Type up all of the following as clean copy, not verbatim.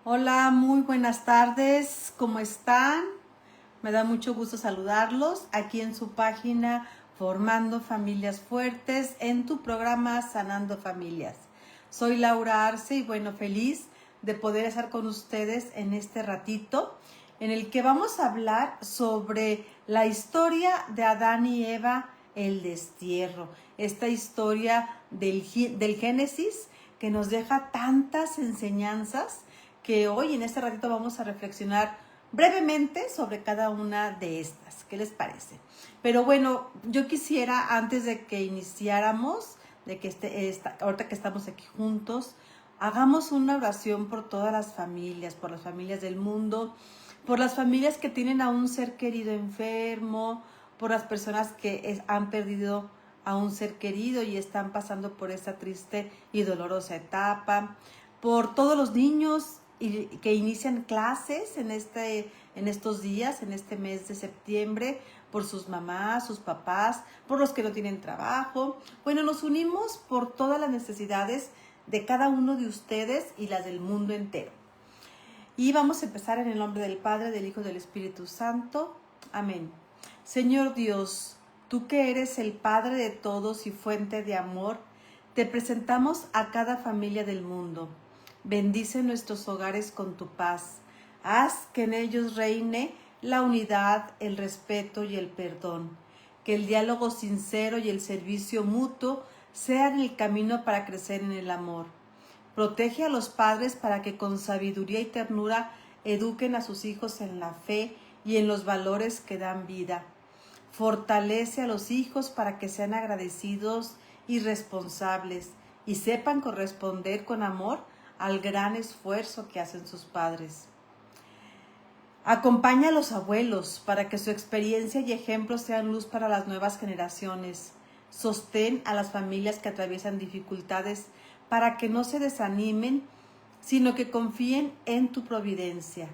Hola, muy buenas tardes, ¿cómo están? Me da mucho gusto saludarlos aquí en su página Formando Familias Fuertes en tu programa Sanando Familias. Soy Laura Arce y bueno, feliz de poder estar con ustedes en este ratito en el que vamos a hablar sobre la historia de Adán y Eva, el destierro, esta historia del Génesis que nos deja tantas enseñanzas que hoy en este ratito vamos a reflexionar brevemente sobre cada una de estas. ¿Qué les parece? Pero bueno, yo quisiera, antes de que iniciáramos, de que ahorita que estamos aquí juntos, hagamos una oración por todas las familias, por las familias del mundo, por las familias que tienen a un ser querido enfermo, por las personas que han perdido a un ser querido y están pasando por esta triste y dolorosa etapa, por todos los niños que inician clases en estos días, en este mes de septiembre, por sus mamás, sus papás, por los que no tienen trabajo. Bueno, nos unimos por todas las necesidades de cada uno de ustedes y las del mundo entero. Y vamos a empezar en el nombre del Padre, del Hijo y del Espíritu Santo. Amén. Señor Dios, tú que eres el Padre de todos y fuente de amor, te presentamos a cada familia del mundo. Bendice nuestros hogares con tu paz. Haz que en ellos reine la unidad, el respeto y el perdón. Que el diálogo sincero y el servicio mutuo sean el camino para crecer en el amor. Protege a los padres para que con sabiduría y ternura eduquen a sus hijos en la fe y en los valores que dan vida. Fortalece a los hijos para que sean agradecidos y responsables y sepan corresponder con amor al gran esfuerzo que hacen sus padres. Acompaña a los abuelos para que su experiencia y ejemplo sean luz para las nuevas generaciones. Sostén a las familias que atraviesan dificultades para que no se desanimen, sino que confíen en tu providencia.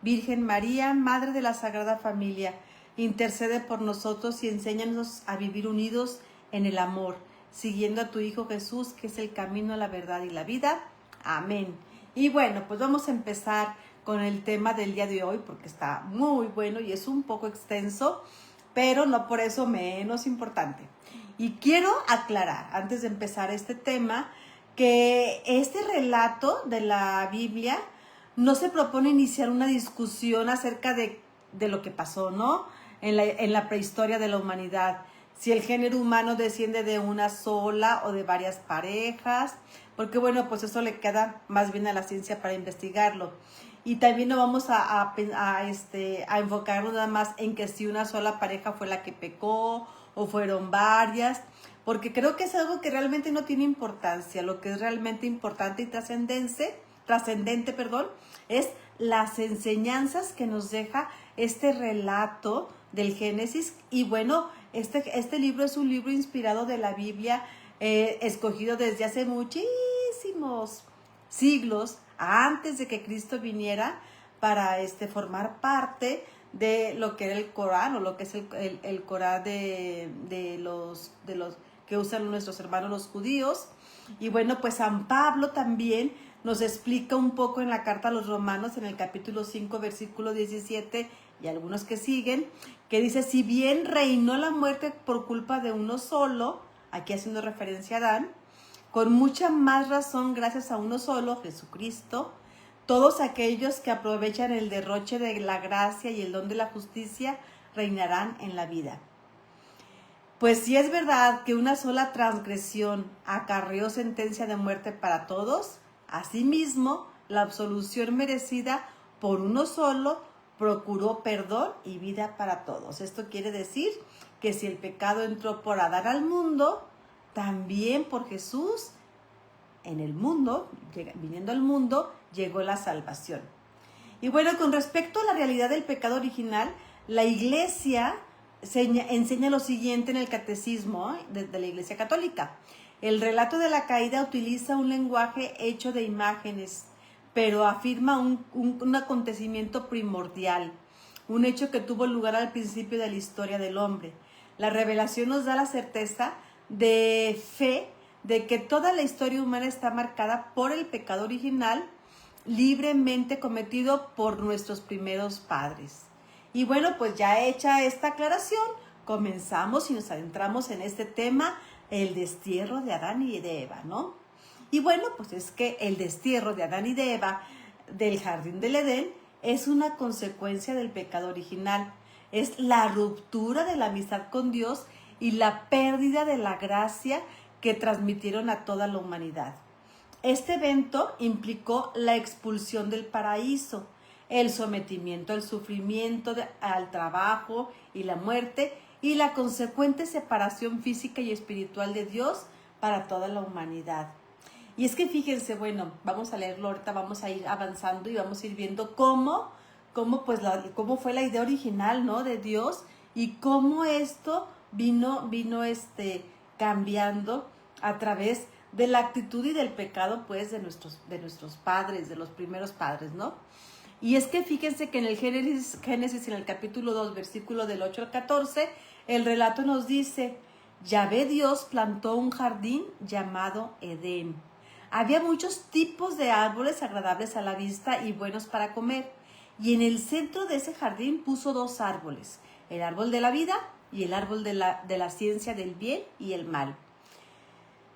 Virgen María, Madre de la Sagrada Familia, intercede por nosotros y enséñanos a vivir unidos en el amor, siguiendo a tu Hijo Jesús, que es el camino, la verdad y la vida. Amén. Y bueno, pues vamos a empezar con el tema del día de hoy, porque está muy bueno y es un poco extenso, pero no por eso menos importante. Y quiero aclarar, antes de empezar este tema, que este relato de la Biblia no se propone iniciar una discusión acerca de lo que pasó, ¿no? En la prehistoria de la humanidad. Si el género humano desciende de una sola o de varias parejas, porque bueno, pues eso le queda más bien a la ciencia para investigarlo. Y también no vamos a enfocarnos nada más en que si una sola pareja fue la que pecó o fueron varias, porque creo que es algo que realmente no tiene importancia. Lo que es realmente importante y trascendente, es las enseñanzas que nos deja este relato del Génesis. Y bueno, este libro es un libro inspirado de la Biblia, escogido desde hace muchísimos siglos antes de que Cristo viniera para formar parte de lo que era el Corán, o lo que es el Corán de los que usan nuestros hermanos los judíos. Y bueno, pues San Pablo también nos explica un poco en la carta a los Romanos, en el capítulo 5, versículo 17, y algunos que siguen, que dice: si bien reinó la muerte por culpa de uno solo, aquí haciendo referencia a Adán, con mucha más razón, gracias a uno solo, Jesucristo, todos aquellos que aprovechan el derroche de la gracia y el don de la justicia reinarán en la vida. Pues si es verdad que una sola transgresión acarreó sentencia de muerte para todos, asimismo la absolución merecida por uno solo procuró perdón y vida para todos. Esto quiere decir que si el pecado entró por Adán al mundo, también por Jesús en el mundo, viniendo al mundo, llegó la salvación. Y bueno, con respecto a la realidad del pecado original, la Iglesia enseña lo siguiente en el catecismo de la Iglesia Católica. El relato de la caída utiliza un lenguaje hecho de imágenes, pero afirma un acontecimiento primordial, un hecho que tuvo lugar al principio de la historia del hombre. La revelación nos da la certeza de fe de que toda la historia humana está marcada por el pecado original libremente cometido por nuestros primeros padres. Y bueno, pues ya hecha esta aclaración, comenzamos y nos adentramos en este tema, el destierro de Adán y de Eva, ¿no? Y bueno, pues es que el destierro de Adán y de Eva del jardín del Edén es una consecuencia del pecado original. Es la ruptura de la amistad con Dios y la pérdida de la gracia que transmitieron a toda la humanidad. Este evento implicó la expulsión del paraíso, el sometimiento al sufrimiento, al trabajo y la muerte, y la consecuente separación física y espiritual de Dios para toda la humanidad. Y es que fíjense, bueno, vamos a leerlo ahorita, vamos a ir avanzando y vamos a ir viendo cómo fue la idea original, ¿no?, de Dios, y cómo esto vino cambiando a través de la actitud y del pecado, pues, de nuestros padres, de los primeros padres, ¿no? Y es que fíjense que en el Génesis en el capítulo 2, versículo del 8 al 14, el relato nos dice: Yahvé Dios plantó un jardín llamado Edén. Había muchos tipos de árboles agradables a la vista y buenos para comer. Y en el centro de ese jardín puso 2 árboles, el árbol de la vida y el árbol de la ciencia del bien y el mal.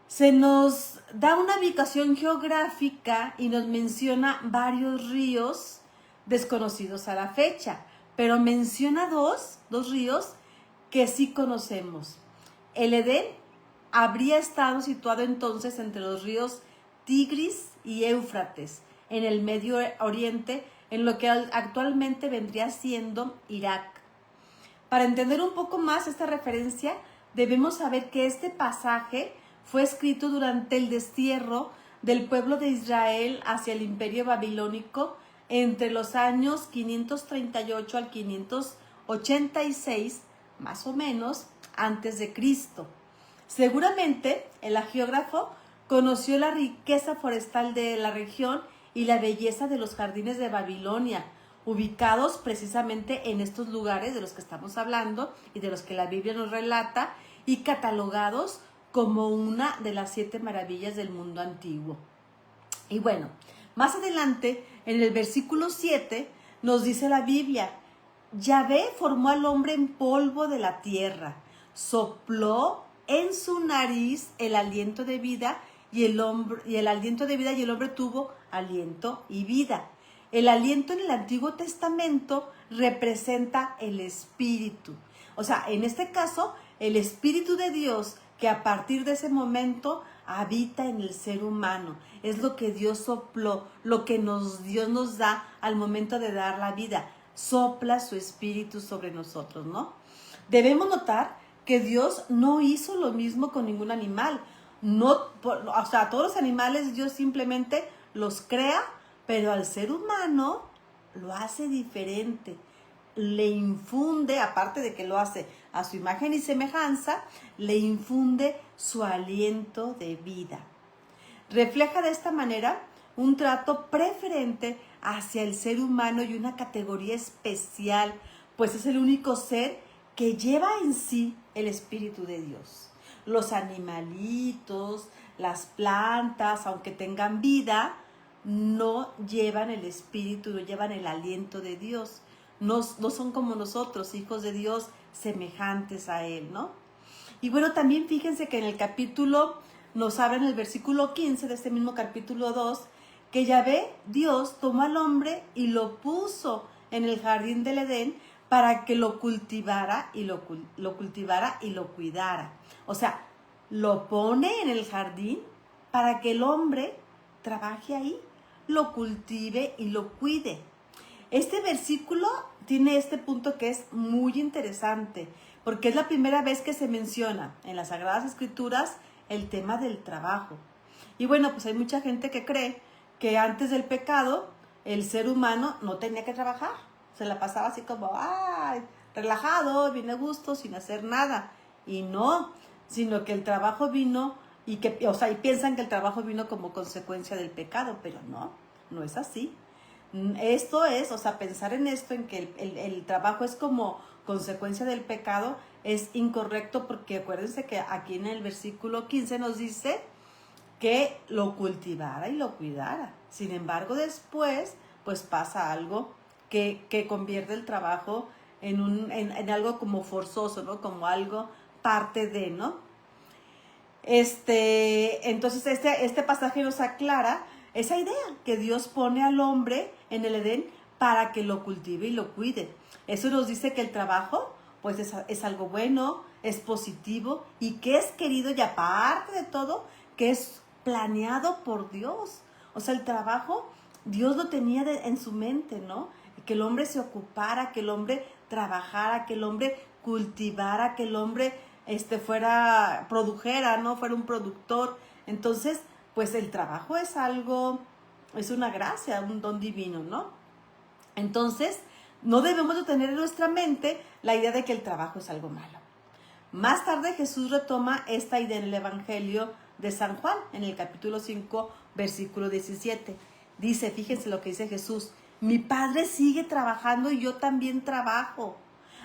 Se nos da una ubicación geográfica y nos menciona varios ríos desconocidos a la fecha, pero menciona dos ríos que sí conocemos. El Edén habría estado situado entonces entre los ríos Tigris y Éufrates, en el Medio Oriente, en lo que actualmente vendría siendo Irak. Para entender un poco más esta referencia, debemos saber que este pasaje fue escrito durante el destierro del pueblo de Israel hacia el imperio babilónico entre los años 538 al 586, más o menos, antes de Cristo. Seguramente el geógrafo conoció la riqueza forestal de la región y la belleza de los jardines de Babilonia, ubicados precisamente en estos lugares de los que estamos hablando y de los que la Biblia nos relata, y catalogados como una de las 7 maravillas del mundo antiguo. Y bueno, más adelante, en el versículo 7, nos dice la Biblia: Yahvé formó al hombre en polvo de la tierra, sopló en su nariz el aliento de vida y el hombre tuvo aliento y vida. El aliento en el Antiguo Testamento representa el Espíritu. O sea, en este caso, el Espíritu de Dios, que a partir de ese momento habita en el ser humano. Es lo que Dios sopló, lo que Dios nos da al momento de dar la vida. Sopla su Espíritu sobre nosotros, ¿no? Debemos notar que Dios no hizo lo mismo con ningún animal. Todos los animales Dios simplemente los crea, pero al ser humano lo hace diferente. Le infunde, aparte de que lo hace a su imagen y semejanza, le infunde su aliento de vida. Refleja de esta manera un trato preferente hacia el ser humano y una categoría especial, pues es el único ser que lleva en sí el Espíritu de Dios. Los animalitos, las plantas, aunque tengan vida, no llevan el Espíritu, no llevan el aliento de Dios. No son como nosotros, hijos de Dios, semejantes a Él, ¿no? Y bueno, también fíjense que en el capítulo, nos habla en el versículo 15 de este mismo capítulo 2, que Yahvé, Dios, tomó al hombre y lo puso en el jardín del Edén para que lo cultivara y lo cuidara. O sea, lo pone en el jardín para que el hombre trabaje ahí, lo cultive y lo cuide. Este versículo tiene este punto que es muy interesante, porque es la primera vez que se menciona en las Sagradas Escrituras el tema del trabajo. Y bueno, pues hay mucha gente que cree que antes del pecado el ser humano no tenía que trabajar. Se la pasaba así como, relajado, bien a gusto, sin hacer nada. Y no, sino que el trabajo vino y piensan que el trabajo vino como consecuencia del pecado, pero no es así. Esto es, pensar en esto, en que el trabajo es como consecuencia del pecado, es incorrecto, porque acuérdense que aquí en el versículo 15 nos dice que lo cultivara y lo cuidara. Sin embargo, después, pues pasa algo que convierte el trabajo en algo como forzoso, ¿no? Como algo parte de, ¿no? Entonces, este pasaje nos aclara esa idea que Dios pone al hombre en el Edén para que lo cultive y lo cuide. Eso nos dice que el trabajo, pues, es algo bueno, es positivo y que es querido, y aparte de todo, que es planeado por Dios. O sea, el trabajo, Dios lo tenía en su mente, ¿no? Que el hombre se ocupara, que el hombre trabajara, que el hombre cultivara, que el hombre produjera, ¿no? Fuera un productor. Entonces, pues el trabajo es algo, es una gracia, un don divino, ¿no? Entonces, no debemos de tener en nuestra mente la idea de que el trabajo es algo malo. Más tarde Jesús retoma esta idea en el Evangelio de San Juan, en el capítulo 5, versículo 17. Dice, fíjense lo que dice Jesús: mi Padre sigue trabajando y yo también trabajo.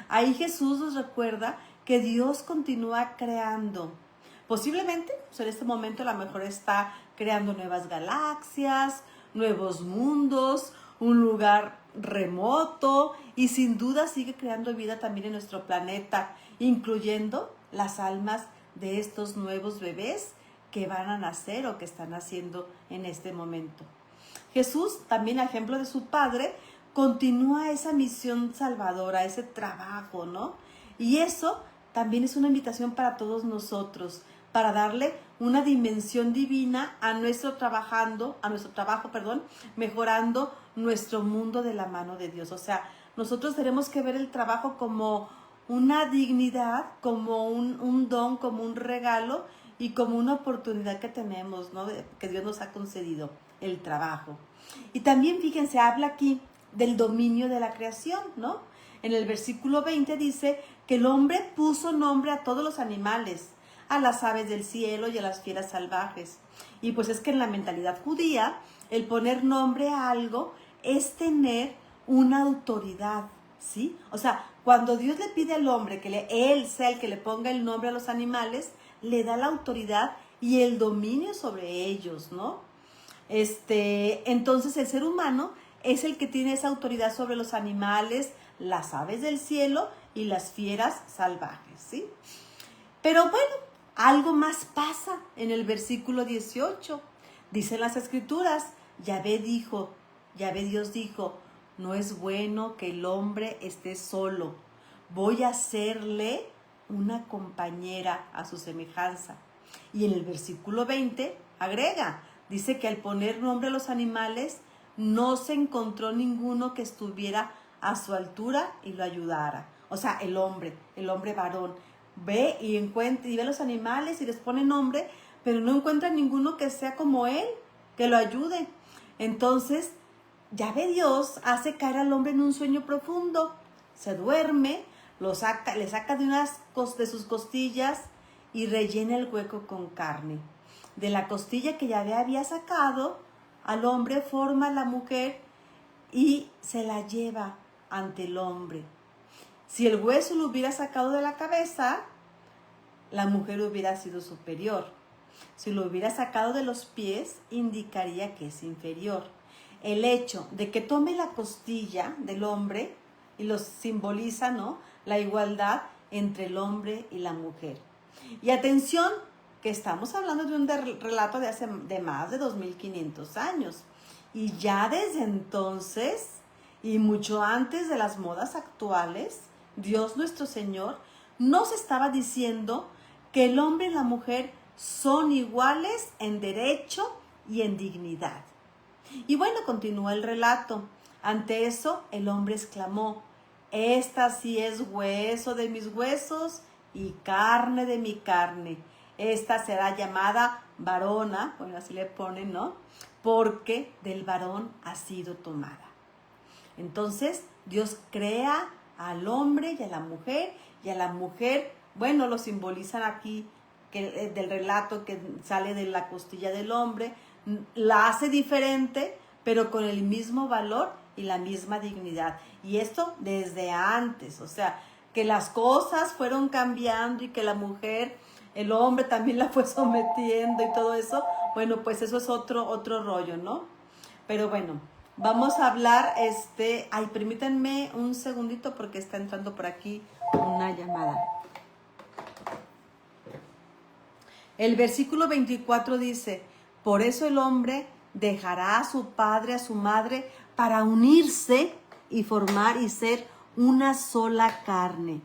Ahí Jesús nos recuerda que Dios continúa creando. Posiblemente, pues en este momento a lo mejor está creando nuevas galaxias, nuevos mundos, un lugar remoto, y sin duda sigue creando vida también en nuestro planeta, incluyendo las almas de estos nuevos bebés que van a nacer o que están naciendo en este momento. Jesús, también a ejemplo de su Padre, continúa esa misión salvadora, ese trabajo, ¿no? Y eso también es una invitación para todos nosotros, para darle una dimensión divina a nuestro trabajo, mejorando nuestro mundo de la mano de Dios. O sea, nosotros tenemos que ver el trabajo como una dignidad, como un don, como un regalo y como una oportunidad que tenemos, ¿no? Que Dios nos ha concedido, el trabajo. Y también, fíjense, habla aquí del dominio de la creación, ¿no? En el versículo 20 dice que el hombre puso nombre a todos los animales, a las aves del cielo y a las fieras salvajes. Y pues es que en la mentalidad judía, el poner nombre a algo es tener una autoridad, ¿sí? O sea, cuando Dios le pide al hombre que él sea el que le ponga el nombre a los animales, le da la autoridad y el dominio sobre ellos, ¿no? Entonces el ser humano es el que tiene esa autoridad sobre los animales, las aves del cielo y las fieras salvajes, ¿sí? Pero bueno, algo más pasa en el versículo 18. Dicen las Escrituras, Yahvé Dios dijo, no es bueno que el hombre esté solo. Voy a hacerle una compañera a su semejanza. Y en el versículo 20 agrega, dice que al poner nombre a los animales, no se encontró ninguno que estuviera a su altura y lo ayudara. O sea, el hombre varón, ve y ve los animales y les pone nombre, pero no encuentra ninguno que sea como él, que lo ayude. Entonces, Yahvé Dios hace caer al hombre en un sueño profundo, se duerme, le saca de sus costillas y rellena el hueco con carne. De la costilla que Yahvé había sacado, al hombre forma la mujer y se la lleva ante el hombre. Si el hueso lo hubiera sacado de la cabeza, la mujer hubiera sido superior. Si lo hubiera sacado de los pies, indicaría que es inferior. El hecho de que tome la costilla del hombre y lo simboliza, ¿no?, la igualdad entre el hombre y la mujer. Y atención, que estamos hablando de un relato de más de 2500 años. Y ya desde entonces, y mucho antes de las modas actuales, Dios nuestro Señor nos estaba diciendo que el hombre y la mujer son iguales en derecho y en dignidad. Y bueno, continúa el relato. Ante eso, el hombre exclamó, esta sí es hueso de mis huesos y carne de mi carne. Esta será llamada varona, bueno, así le ponen, ¿no? Porque del varón ha sido tomada. Entonces, Dios crea al hombre y a la mujer, bueno, lo simbolizan aquí, del relato que sale de la costilla del hombre, la hace diferente, pero con el mismo valor y la misma dignidad. Y esto desde antes, o sea, que las cosas fueron cambiando y que la mujer el hombre también la fue sometiendo y todo eso. Bueno, pues eso es otro rollo, ¿no? Pero bueno, vamos a hablar, ay, permítanme un segundito porque está entrando por aquí una llamada. El versículo 24 dice, por eso el hombre dejará a su padre, a su madre, para unirse y formar y ser una sola carne.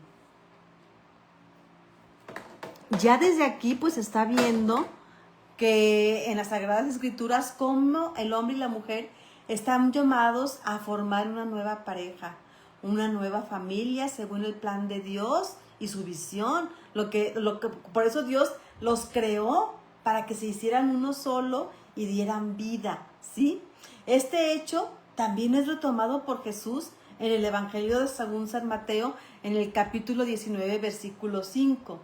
Ya desde aquí pues está viendo que en las Sagradas Escrituras cómo el hombre y la mujer están llamados a formar una nueva pareja, una nueva familia según el plan de Dios y su visión. Por eso Dios los creó para que se hicieran uno solo y dieran vida, ¿sí? Este hecho también es retomado por Jesús en el Evangelio de según San Mateo, en el capítulo 19, versículo 5.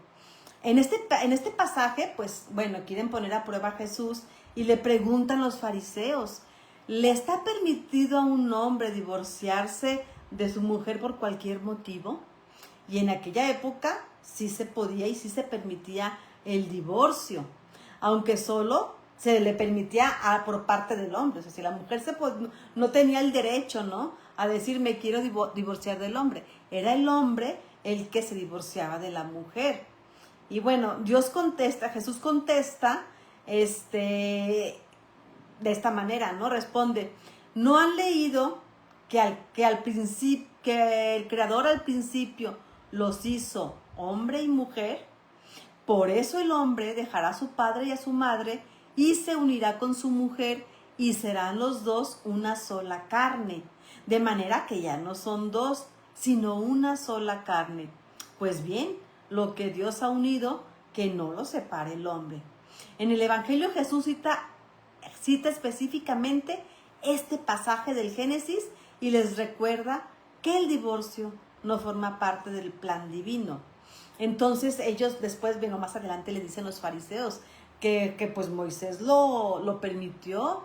En este pasaje, pues, bueno, quieren poner a prueba a Jesús y le preguntan los fariseos, ¿le está permitido a un hombre divorciarse de su mujer por cualquier motivo? Y en aquella época sí se podía y sí se permitía el divorcio, aunque solo se le permitía por parte del hombre. O sea, si la mujer no tenía el derecho, ¿no?, a decir me quiero divorciar del hombre. Era el hombre el que se divorciaba de la mujer. Y bueno, Jesús contesta, de esta manera, ¿no? Responde, ¿no han leído que el Creador al principio los hizo hombre y mujer? Por eso el hombre dejará a su padre y a su madre y se unirá con su mujer y serán los dos una sola carne. De manera que ya no son dos, sino una sola carne. Pues bien, lo que Dios ha unido, que no lo separe el hombre. En el Evangelio Jesús cita específicamente este pasaje del Génesis y les recuerda que el divorcio no forma parte del plan divino. Entonces ellos después, bueno, más adelante le dicen los fariseos que pues Moisés lo permitió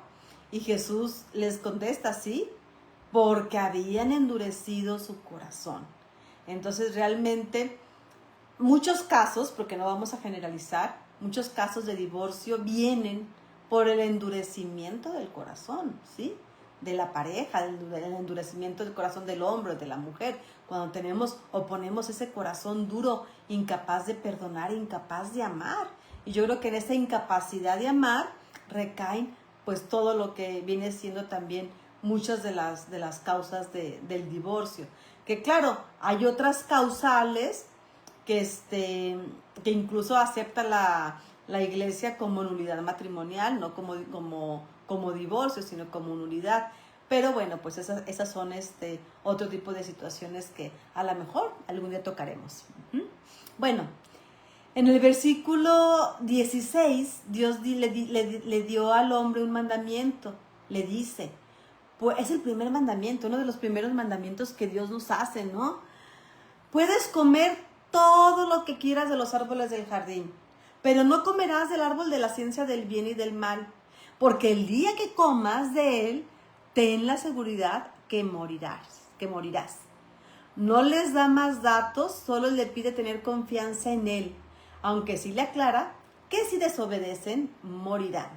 y Jesús les contesta, sí, porque habían endurecido su corazón. Entonces realmente muchos casos, porque no vamos a generalizar, muchos casos de divorcio vienen por el endurecimiento del corazón, ¿sí?, de la pareja, del endurecimiento del corazón del hombre, de la mujer, cuando ponemos ese corazón duro, incapaz de perdonar, incapaz de amar. Y yo creo que en esa incapacidad de amar recaen pues todo lo que viene siendo también muchas de las causas del divorcio. Que claro, hay otras causales que incluso acepta la iglesia como nulidad matrimonial, no como divorcio, sino como nulidad. Pero bueno, pues esas son otro tipo de situaciones que a lo mejor algún día tocaremos. Bueno, en el versículo 16, Dios le dio al hombre un mandamiento. Le dice, pues es el primer mandamiento, uno de los primeros mandamientos que Dios nos hace, ¿no? Puedes comer todo lo que quieras de los árboles del jardín, pero no comerás del árbol de la ciencia del bien y del mal, porque el día que comas de él, ten la seguridad que morirás. No les da más datos, solo le pide tener confianza en él, aunque sí le aclara que si desobedecen, morirán.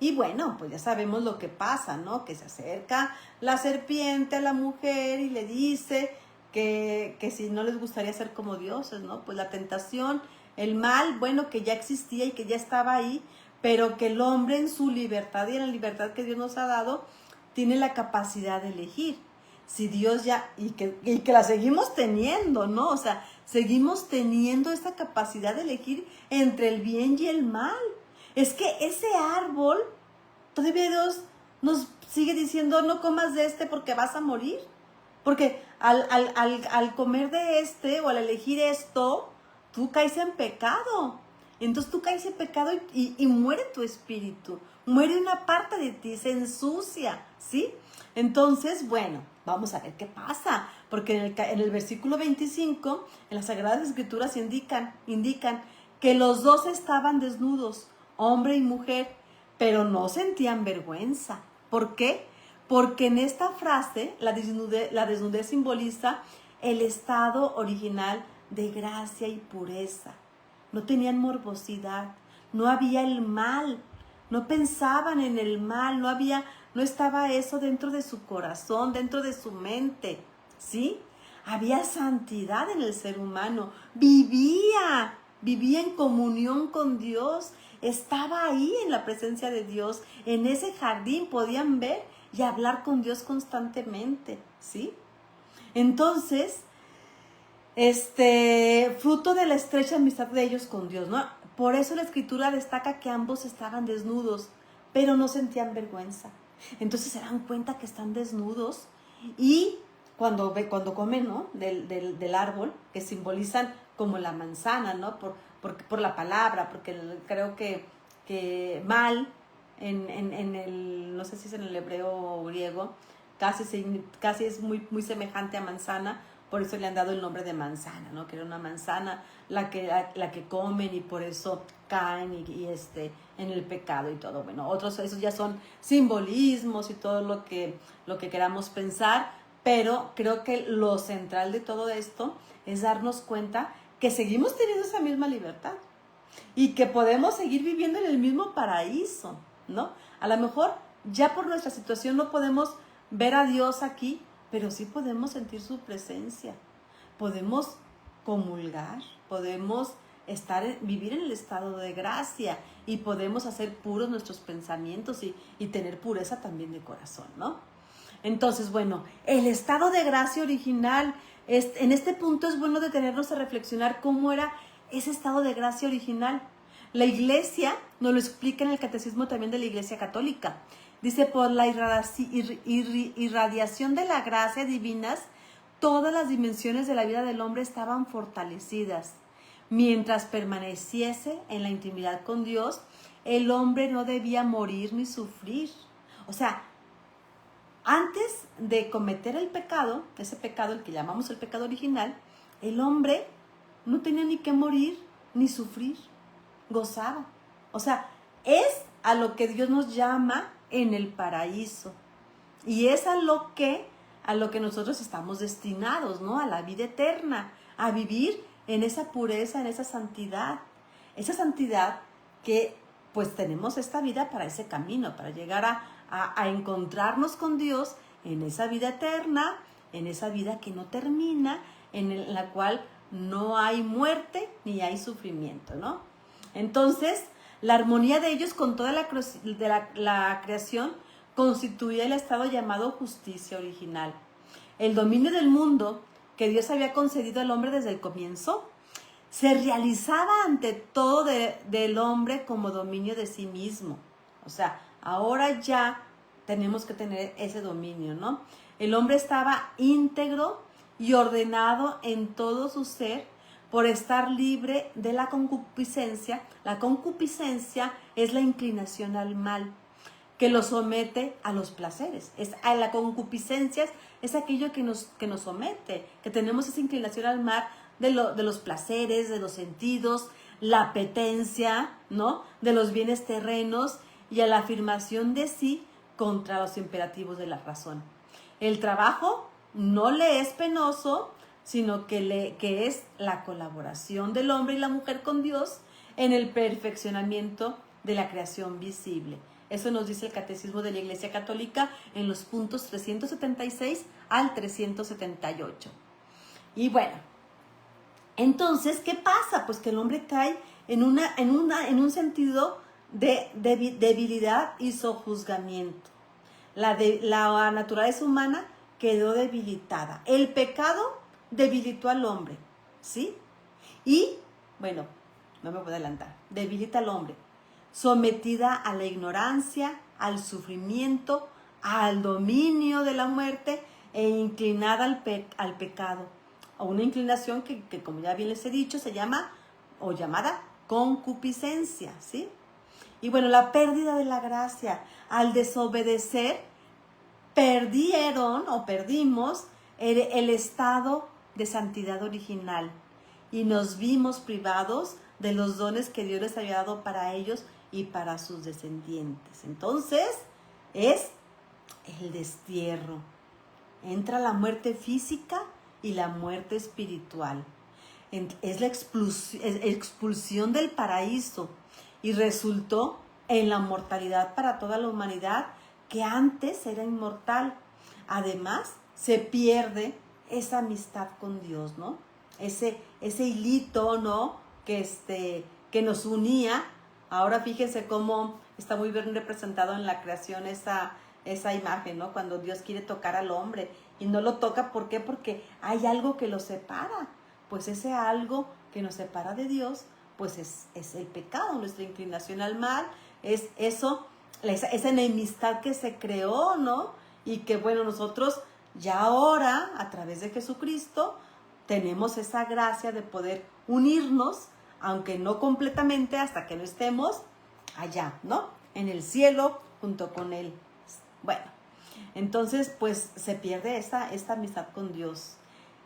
Y bueno, pues ya sabemos lo que pasa, ¿no? Que se acerca la serpiente a la mujer y le dice que si no les gustaría ser como dioses, ¿no? Pues la tentación, el mal, bueno, que ya existía y que ya estaba ahí, pero que el hombre en su libertad y en la libertad que Dios nos ha dado, tiene la capacidad de elegir. Si Dios ya, y que la seguimos teniendo, ¿no? O sea, seguimos teniendo esa capacidad de elegir entre el bien y el mal. Es que ese árbol, todavía Dios nos sigue diciendo, no comas de porque vas a morir. Porque al comer de o al elegir esto, tú caes en pecado. Entonces tú caes en pecado y muere tu espíritu. Muere una parte de ti, se ensucia, ¿sí? Entonces, bueno, vamos a ver qué pasa. Porque en el versículo 25, en las Sagradas Escrituras indican que los dos estaban desnudos, hombre y mujer, pero no sentían vergüenza. ¿Por qué? Porque en esta frase la desnudez simboliza el estado original de gracia y pureza. no tenían morbosidad, no había el mal, no pensaban en el mal, no estaba eso dentro de su corazón, dentro de su mente, ¿sí? Había santidad en el ser humano, vivía en comunión con Dios, estaba ahí en la presencia de Dios, en ese jardín podían ver y hablar con Dios constantemente, ¿sí? Entonces, fruto de la estrecha amistad de ellos con Dios, ¿no? Por eso la Escritura destaca que ambos estaban desnudos, pero no sentían vergüenza. Entonces se dan cuenta que están desnudos y cuando comen, ¿no? del árbol, que simbolizan como la manzana, ¿no? Por la palabra, porque creo que mal en el, no sé si es en el hebreo o griego, casi es muy semejante a manzana, por eso le han dado el nombre de manzana, ¿no? Que era una manzana la que comen y por eso caen y en el pecado y todo. Bueno, otros, esos ya son simbolismos y todo lo que queramos pensar, pero creo que lo central de todo esto es darnos cuenta que seguimos teniendo esa misma libertad y que podemos seguir viviendo en el mismo paraíso, ¿no? A lo mejor ya por nuestra situación no podemos ver a Dios aquí, pero sí podemos sentir su presencia, podemos comulgar, podemos vivir en el estado de gracia y podemos hacer puros nuestros pensamientos y tener pureza también de corazón, ¿no? Entonces, bueno, el estado de gracia original, en este punto es bueno detenernos a reflexionar cómo era ese estado de gracia original. La Iglesia nos lo explica en el Catecismo también de la Iglesia Católica. Dice, por la irradiación de la gracia divinas, todas las dimensiones de la vida del hombre estaban fortalecidas. Mientras permaneciese en la intimidad con Dios, el hombre no debía morir ni sufrir. O sea, antes de cometer el pecado, ese pecado, el que llamamos el pecado original, el hombre no tenía ni que morir ni sufrir, gozaba. O sea, es a lo que Dios nos llama en el paraíso. Y es a lo que nosotros estamos destinados, ¿no? A la vida eterna, a vivir en esa pureza, en esa santidad. Esa santidad que pues tenemos esta vida para ese camino, para llegar a encontrarnos con Dios en esa vida eterna, en esa vida que no termina, en la cual no hay muerte ni hay sufrimiento, ¿no? Entonces, la armonía de ellos con toda la creación constituía el estado llamado justicia original. El dominio del mundo que Dios había concedido al hombre desde el comienzo se realizaba ante todo del hombre como dominio de sí mismo. O sea, ahora ya tenemos que tener ese dominio, ¿no? El hombre estaba íntegro y ordenado en todo su ser por estar libre de la concupiscencia. La concupiscencia es la inclinación al mal, que lo somete a los placeres. La concupiscencia es aquello que nos somete, que tenemos esa inclinación al mal de los placeres, de los sentidos, la apetencia, ¿no? De los bienes terrenos y a la afirmación de sí contra los imperativos de la razón. El trabajo no le es penoso, sino que es la colaboración del hombre y la mujer con Dios en el perfeccionamiento de la creación visible. Eso nos dice el Catecismo de la Iglesia Católica en los puntos 376 al 378. Y bueno, entonces, ¿qué pasa? Pues que el hombre cae en un sentido de debilidad y sojuzgamiento. La naturaleza humana quedó debilitada. El pecado debilitó al hombre, ¿sí? Y, bueno, no me puedo adelantar, debilita al hombre, sometida a la ignorancia, al sufrimiento, al dominio de la muerte e inclinada al pecado, a una inclinación que, como ya bien les he dicho, se llama, o llamada, concupiscencia, ¿sí? Y bueno, la pérdida de la gracia, al desobedecer, perdimos el estado de santidad original y nos vimos privados de los dones que Dios les había dado para ellos y para sus descendientes. Entonces, es el destierro. Entra la muerte física y la muerte espiritual. es la expulsión del paraíso y resultó en la mortalidad para toda la humanidad que antes era inmortal. Además, se pierde esa amistad con Dios, ¿no? Ese hilito, ¿no? Que nos unía. Ahora fíjense cómo está muy bien representado en la creación esa imagen, ¿no? Cuando Dios quiere tocar al hombre y no lo toca, ¿por qué? Porque hay algo que lo separa. Pues ese algo que nos separa de Dios, pues es el pecado, nuestra inclinación al mal, es eso, esa enemistad que se creó, ¿no? Y que, bueno, nosotros ya ahora, a través de Jesucristo, tenemos esa gracia de poder unirnos, aunque no completamente, hasta que no estemos allá, ¿no? En el cielo, junto con Él. Bueno, entonces, pues, se pierde esta amistad con Dios.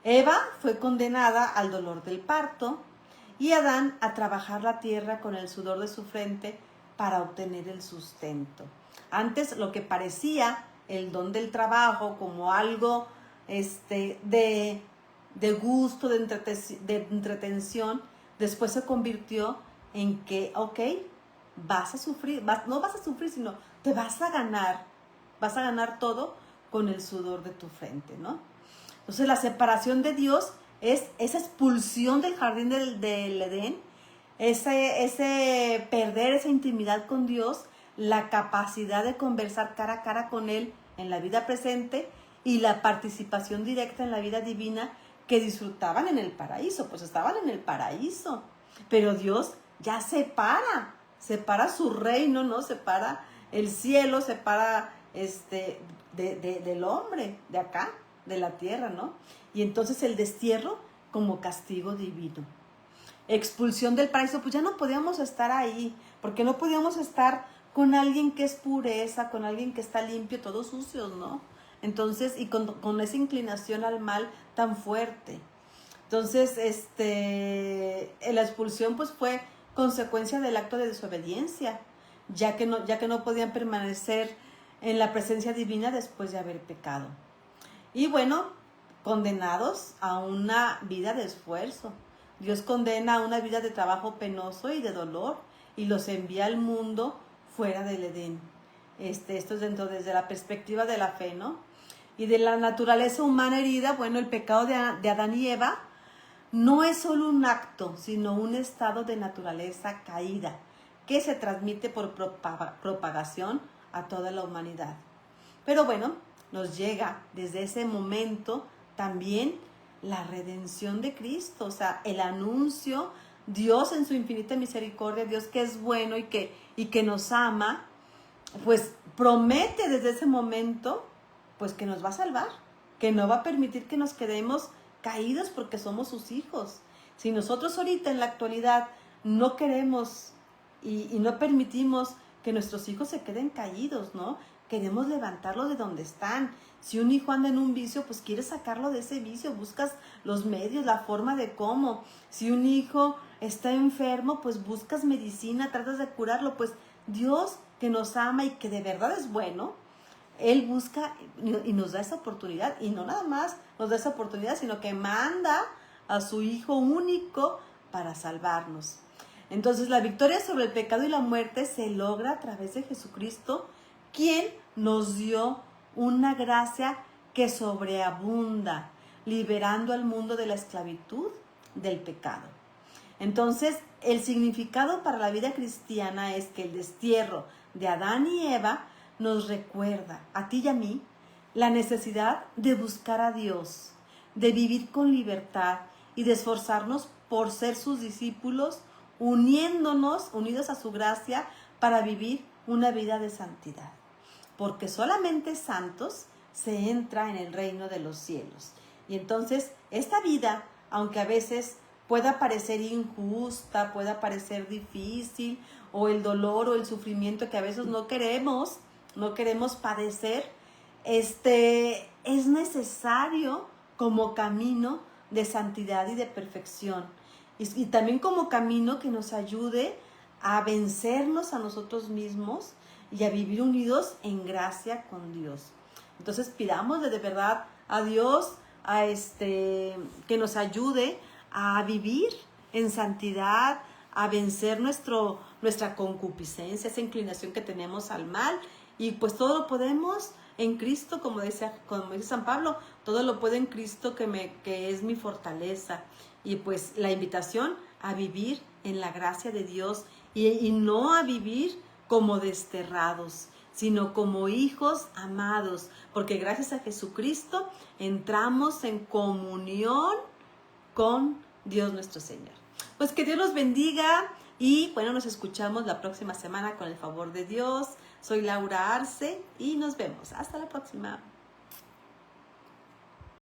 Eva fue condenada al dolor del parto y Adán a trabajar la tierra con el sudor de su frente para obtener el sustento. Antes lo que parecía el don del trabajo como algo de gusto, de entretención, después se convirtió en que, ok, vas a sufrir, no vas a sufrir, sino te vas a ganar todo con el sudor de tu frente, ¿no? Entonces la separación de Dios es esa expulsión del jardín del Edén, ese perder esa intimidad con Dios, la capacidad de conversar cara a cara con Él en la vida presente y la participación directa en la vida divina que disfrutaban en el paraíso, pues estaban en el paraíso, pero Dios ya separa su reino, ¿no? Separa el cielo, separa del hombre, de acá, de la tierra, ¿no? Y entonces el destierro como castigo divino. Expulsión del paraíso, pues ya no podíamos estar ahí, porque no podíamos estar con alguien que es pureza, con alguien que está limpio, todos sucios, ¿no? Entonces, y con esa inclinación al mal tan fuerte. Entonces, la expulsión pues fue consecuencia del acto de desobediencia, ya que no podían permanecer en la presencia divina después de haber pecado. Y bueno, condenados a una vida de esfuerzo. Dios condena a una vida de trabajo penoso y de dolor y los envía al mundo fuera del Edén. Esto es desde la perspectiva de la fe, ¿no? Y de la naturaleza humana herida, bueno, el pecado de Adán y Eva no es solo un acto, sino un estado de naturaleza caída que se transmite por propagación a toda la humanidad. Pero bueno, nos llega desde ese momento también la redención de Cristo, o sea, el anuncio, Dios en su infinita misericordia, Dios que es bueno y que nos ama, pues promete desde ese momento, pues que nos va a salvar, que no va a permitir que nos quedemos caídos porque somos sus hijos. Si nosotros ahorita en la actualidad no queremos y no permitimos que nuestros hijos se queden caídos, ¿no? Queremos levantarlo de donde están. Si un hijo anda en un vicio, pues quieres sacarlo de ese vicio, buscas los medios, la forma de cómo. Si un hijo está enfermo, pues buscas medicina, tratas de curarlo. Pues Dios, que nos ama y que de verdad es bueno, Él busca y nos da esa oportunidad. Y no nada más nos da esa oportunidad, sino que manda a su Hijo único para salvarnos. Entonces la victoria sobre el pecado y la muerte se logra a través de Jesucristo, quien nos dio una gracia que sobreabunda, liberando al mundo de la esclavitud del pecado. Entonces, el significado para la vida cristiana es que el destierro de Adán y Eva nos recuerda, a ti y a mí, la necesidad de buscar a Dios, de vivir con libertad y de esforzarnos por ser sus discípulos, unidos a su gracia para vivir una vida de santidad. Porque solamente santos se entra en el reino de los cielos. Y entonces esta vida, aunque a veces pueda parecer injusta, pueda parecer difícil, o el dolor o el sufrimiento que a veces no queremos padecer, es necesario como camino de santidad y de perfección. Y también como camino que nos ayude a vencernos a nosotros mismos y a vivir unidos en gracia con Dios. Entonces pidamos de verdad a Dios que nos ayude a vivir en santidad, a vencer nuestra concupiscencia, esa inclinación que tenemos al mal. Y pues todo lo podemos en Cristo, como dice San Pablo, todo lo puedo en Cristo que es mi fortaleza. Y pues la invitación a vivir en la gracia de Dios y no a vivir como desterrados, sino como hijos amados, porque gracias a Jesucristo entramos en comunión con Dios nuestro Señor. Pues que Dios los bendiga y bueno, nos escuchamos la próxima semana con el favor de Dios. Soy Laura Arce y nos vemos. Hasta la próxima.